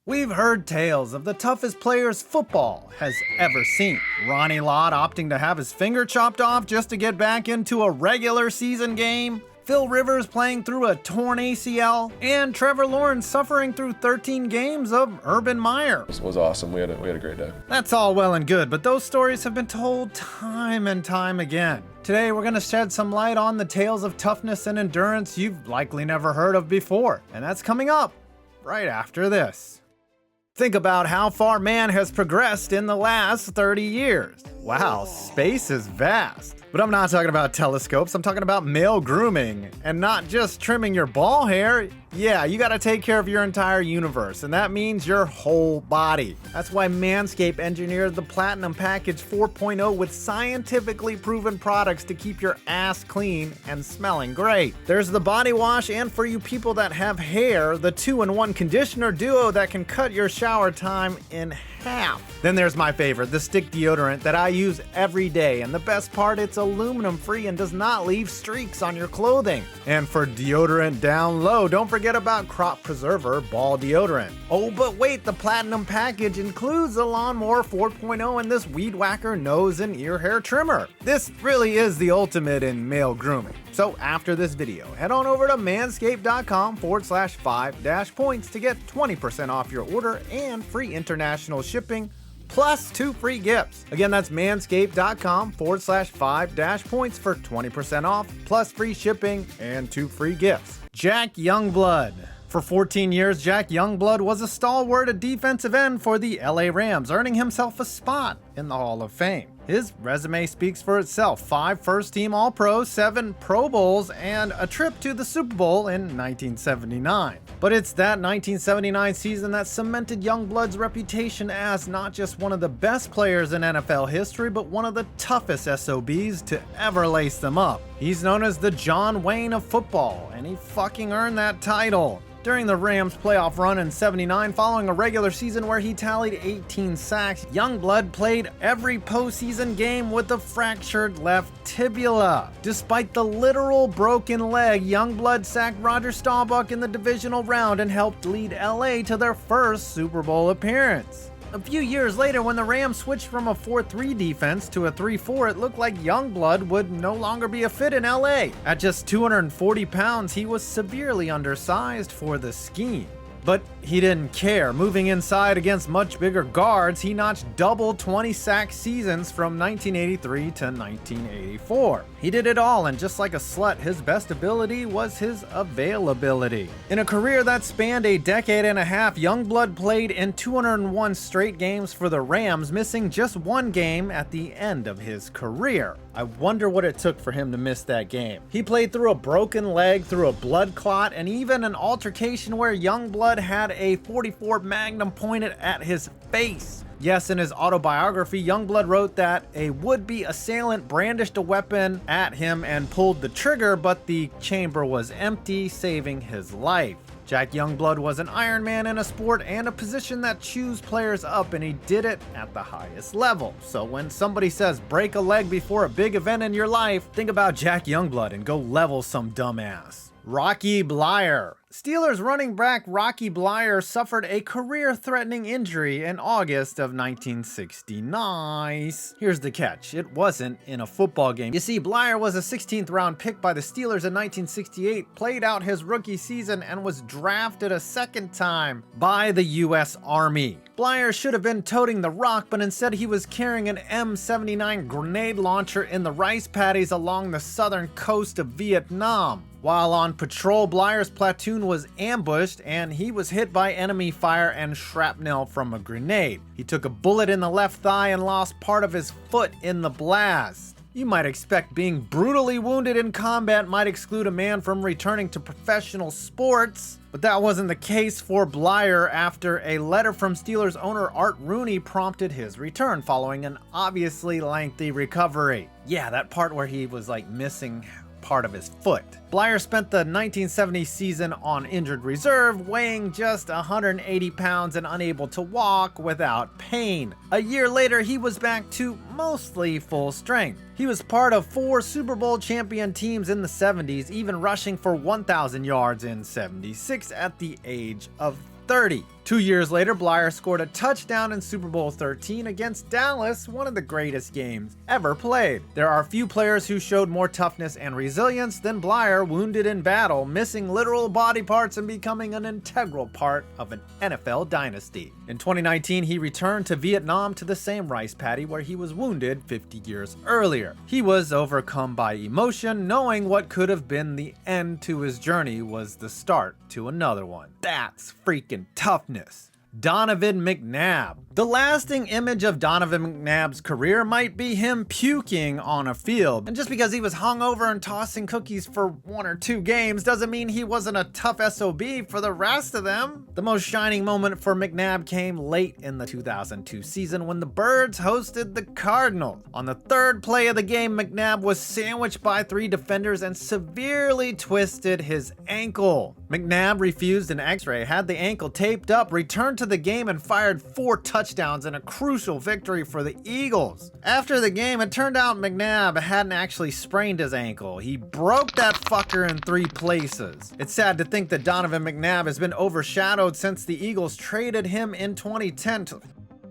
We've heard tales of the toughest players football has ever seen. Ronnie Lott opting to have his finger chopped off just to get back into a regular season game, Phil Rivers playing through a torn ACL, and Trevor Lawrence suffering through 13 games of Urban Meyer. It was awesome. We had a great day. That's all well and good, but those stories have been told time and time again. Today, we're going to shed some light on the tales of toughness and endurance you've likely never heard of before, and that's coming up right after this. Think about how far man has progressed in the last 30 years. Wow, space is vast. But I'm not talking about telescopes, I'm talking about male grooming. And not just trimming your ball hair. Yeah, you gotta take care of your entire universe, and that means your whole body. That's why Manscape engineered the Platinum Package 4.0 with scientifically proven products to keep your ass clean and smelling great. There's the body wash, and for you people that have hair, the 2-in-1 conditioner duo that can cut your shower time in half. Then there's my favorite, the stick deodorant that I use every day, and the best part, it's aluminum free and does not leave streaks on your clothing. And for deodorant down low, don't forget about Crop Preserver Ball Deodorant. Oh, but wait, the Platinum Package includes the Lawnmower 4.0 and this Weed Whacker nose and ear hair trimmer. This really is the ultimate in male grooming. So after this video, head on over to manscape.com/5-points to get 20% off your order and free international shipping, plus 2 free gifts. Again, that's manscape.com/5-points for 20% off, plus free shipping and 2 free gifts. Jack Youngblood. For 14 years, Jack Youngblood was a stalwart at defensive end for the LA Rams, earning himself a spot in the Hall of Fame. His resume speaks for itself: 5 first-team All-Pros, 7 Pro Bowls, and a trip to the Super Bowl in 1979. But it's that 1979 season that cemented Youngblood's reputation as not just one of the best players in NFL history, but one of the toughest SOBs to ever lace them up. He's known as the John Wayne of football, and he fucking earned that title. During the Rams' playoff run in '79, following a regular season where he tallied 18 sacks, Youngblood played every postseason game with a fractured left tibia. Despite the literal broken leg, Youngblood sacked Roger Staubach in the divisional round and helped lead LA to their first Super Bowl appearance. A few years later, when the Rams switched from a 4-3 defense to a 3-4, it looked like Youngblood would no longer be a fit in LA. At just 240 pounds, he was severely undersized for the scheme. But he didn't care. Moving inside against much bigger guards, he notched double 20-sack seasons from 1983 to 1984. He did it all, and just like a slut, his best ability was his availability. In a career that spanned a decade and a half, Youngblood played in 201 straight games for the Rams, missing just 1 game at the end of his career. I wonder what it took for him to miss that game. He played through a broken leg, through a blood clot, and even an altercation where Youngblood had a .44 Magnum pointed at his face. Yes, in his autobiography, Youngblood wrote that a would-be assailant brandished a weapon at him and pulled the trigger, but the chamber was empty, saving his life. Jack Youngblood was an Iron Man in a sport and a position that chews players up, and he did it at the highest level. So when somebody says break a leg before a big event in your life, think about Jack Youngblood and go level some dumbass. Rocky Bleier. Steelers running back Rocky Bleier suffered a career-threatening injury in August of 1969. Here's the catch: it wasn't in a football game. You see, Bleier was a 16th round pick by the Steelers in 1968, played out his rookie season, and was drafted a second time by the U.S. Army. Bleier should have been toting the rock, but instead he was carrying an M79 grenade launcher in the rice paddies along the southern coast of Vietnam. While on patrol, Bleier's platoon was ambushed and he was hit by enemy fire and shrapnel from a grenade. He took a bullet in the left thigh and lost part of his foot in the blast. You might expect being brutally wounded in combat might exclude a man from returning to professional sports, but that wasn't the case for Bleier after a letter from Steelers owner Art Rooney prompted his return following an obviously lengthy recovery. Yeah, that part where he was like missing part of his foot. Bleier spent the 1970 season on injured reserve, weighing just 180 pounds and unable to walk without pain. A year later, he was back to mostly full strength. He was part of 4 Super Bowl champion teams in the 70s, even rushing for 1,000 yards in '76 at the age of 30. 2 years later, Bleier scored a touchdown in Super Bowl 13 against Dallas, one of the greatest games ever played. There are few players who showed more toughness and resilience than Bleier, wounded in battle, missing literal body parts and becoming an integral part of an NFL dynasty. In 2019, he returned to Vietnam to the same rice paddy where he was wounded 50 years earlier. He was overcome by emotion, knowing what could have been the end to his journey was the start to another one. That's freaking toughness. Donovan McNabb. The lasting image of Donovan McNabb's career might be him puking on a field. And just because he was hungover and tossing cookies for 1 or 2 games doesn't mean he wasn't a tough SOB for the rest of them. The most shining moment for McNabb came late in the 2002 season when the Birds hosted the Cardinals. On the 3rd play of the game, McNabb was sandwiched by 3 defenders and severely twisted his ankle. McNabb refused an x-ray, had the ankle taped up, returned to the game and fired 4 touchdowns in a crucial victory for the Eagles. After the game, it turned out McNabb hadn't actually sprained his ankle. He broke that fucker in 3 places. It's sad to think that Donovan McNabb has been overshadowed since the Eagles traded him in 2010 to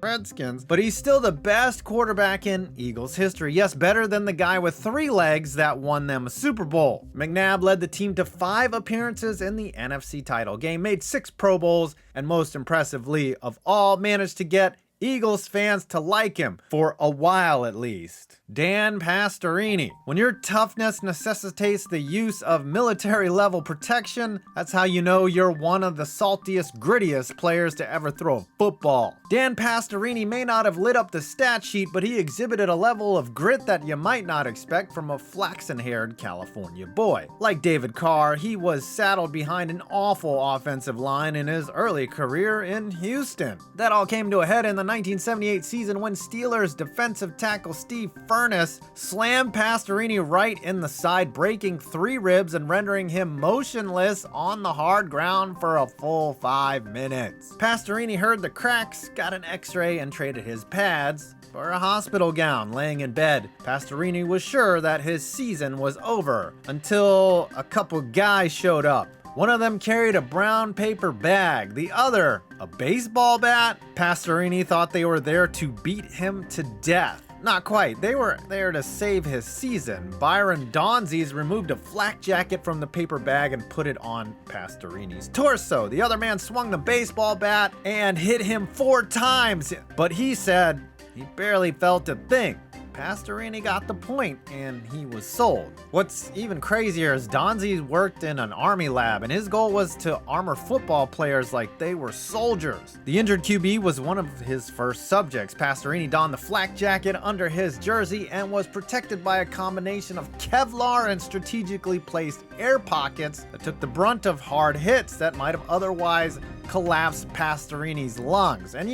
Redskins, but he's still the best quarterback in Eagles history. Yes, better than the guy with 3 legs that won them a Super Bowl. McNabb led the team to 5 appearances in the NFC title game, made 6 Pro Bowls, and most impressively of all, managed to get Eagles fans to like him, for a while at least. Dan Pastorini. When your toughness necessitates the use of military-level protection, that's how you know you're one of the saltiest, grittiest players to ever throw a football. Dan Pastorini may not have lit up the stat sheet, but he exhibited a level of grit that you might not expect from a flaxen-haired California boy. Like David Carr, he was saddled behind an awful offensive line in his early career in Houston. That all came to a head in the 1978 season when Steelers defensive tackle Steve Furness slammed Pastorini right in the side, breaking 3 ribs and rendering him motionless on the hard ground for a full 5 minutes. Pastorini heard the cracks, got an x-ray, and traded his pads for a hospital gown. Laying in bed, Pastorini was sure that his season was over until a couple guys showed up. One of them carried a brown paper bag, the other a baseball bat. Pastorini thought they were there to beat him to death. Not quite, they were there to save his season. Byron Donzies removed a flak jacket from the paper bag and put it on Pastorini's torso. The other man swung the baseball bat and hit him 4 times, but he said he barely felt a thing. Pastorini got the point, and he was sold. What's even crazier is Donzies worked in an army lab, and his goal was to armor football players like they were soldiers. The injured QB was one of his first subjects. Pastorini donned the flak jacket under his jersey and was protected by a combination of Kevlar and strategically placed air pockets that took the brunt of hard hits that might have otherwise collapsed Pastorini's lungs. And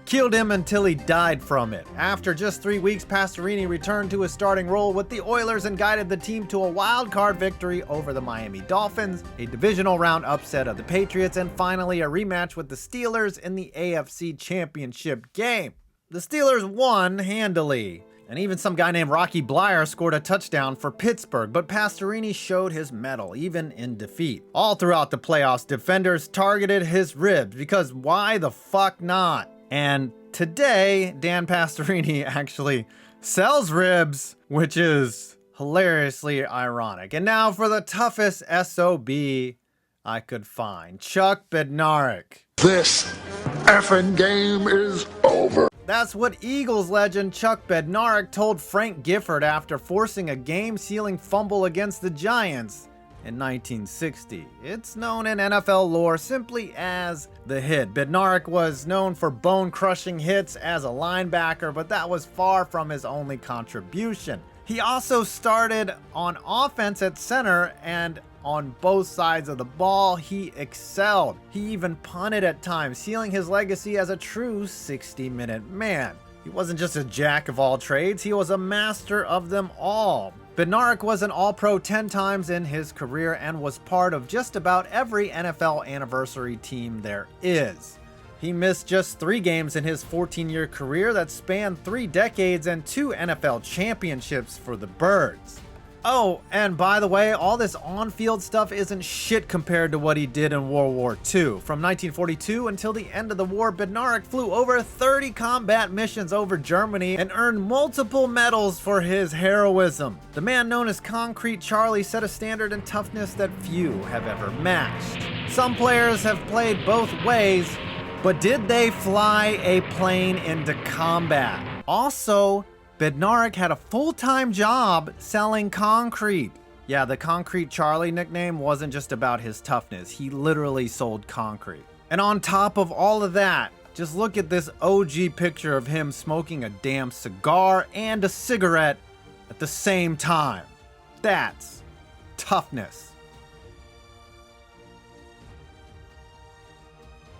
killed him until he died from it. After just 3 weeks, Pastorini returned to his starting role with the Oilers and guided the team to a wild card victory over the Miami Dolphins, a divisional round upset of the Patriots, and finally a rematch with the Steelers in the AFC Championship game. The Steelers won handily, and even some guy named Rocky Bleier scored a touchdown for Pittsburgh, but Pastorini showed his mettle even in defeat. All throughout the playoffs, defenders targeted his ribs because why the fuck not? And today, Dan Pastorini actually sells ribs, which is hilariously ironic. And now for the toughest SOB I could find, Chuck Bednarik. This effing game is over. That's what Eagles legend Chuck Bednarik told Frank Gifford after forcing a game-sealing fumble against the Giants in 1960. It's known in NFL lore simply as the hit. Bednarik was known for bone-crushing hits as a linebacker, but that was far from his only contribution. He also started on offense at center, and on both sides of the ball, he excelled. He even punted at times, sealing his legacy as a true 60-minute man. He wasn't just a jack of all trades, he was a master of them all. Bednarik was an All-Pro 10 times in his career and was part of just about every NFL anniversary team there is. He missed just 3 games in his 14-year career that spanned 3 decades and 2 NFL championships for the Birds. Oh, and by the way, all this on-field stuff isn't shit compared to what he did in World War II. From 1942 until the end of the war, Bednarik flew over 30 combat missions over Germany and earned multiple medals for his heroism. The man known as Concrete Charlie set a standard in toughness that few have ever matched. Some players have played both ways, but did they fly a plane into combat? Also, Bednarik had a full-time job selling concrete. Yeah, the Concrete Charlie nickname wasn't just about his toughness. He literally sold concrete. And on top of all of that, just look at this OG picture of him smoking a damn cigar and a cigarette at the same time. That's toughness.